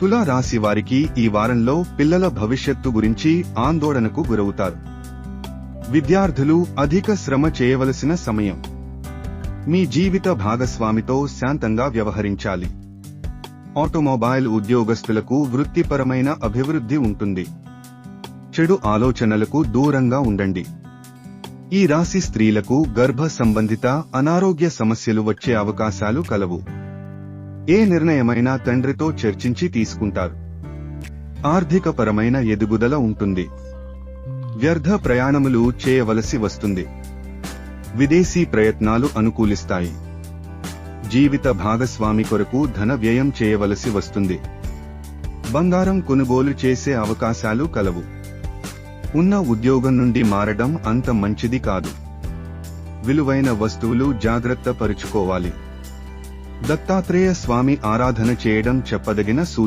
తులా రాశి వారికి ఈ వారంలో పిల్లల భవిష్యత్తు గురించి ఆందోళనకు గురవుతారు. విద్యార్థులు అధిక శ్రమ చేయవలసిన సమయం. మీ జీవిత భాగస్వామితో శాంతంగా వ్యవహరించాలి. ఆటోమొబైల్ ఉద్యోగస్తులకు వృత్తిపరమైన అభివృద్ధి ఉంటుంది. చెడు ఆలోచనలకు దూరంగా ఉండండి. ఈ రాశి స్త్రీలకు గర్భ సంబంధిత అనారోగ్య సమస్యలు వచ్చే అవకాశాలు కలవు. ఏ నిర్ణయమైనా తండ్రితో చర్చించి తీసుకుంటారు. ఆర్థికపరమైన ఎదుగుదల ఉంటుంది. వ్యర్థ ప్రయాణములు చేయవలసి వస్తుంది. విదేశీ ప్రయత్నాలు అనుకూలిస్తాయి. జీవిత భాగస్వామి కొరకు ధన వ్యయం చేయవలసి వస్తుంది. బంగారం కొనుగోలు చేసే అవకాశాలు కలవు. ఉన్న ఉద్యోగం నుండి మారడం అంత మంచిది కాదు. విలువైన వస్తువులు జాగ్రత్త పరుచుకోవాలి. దత్తాత్రేయ స్వామి ఆరాధన చేయడం చెప్పదగిన సూచన.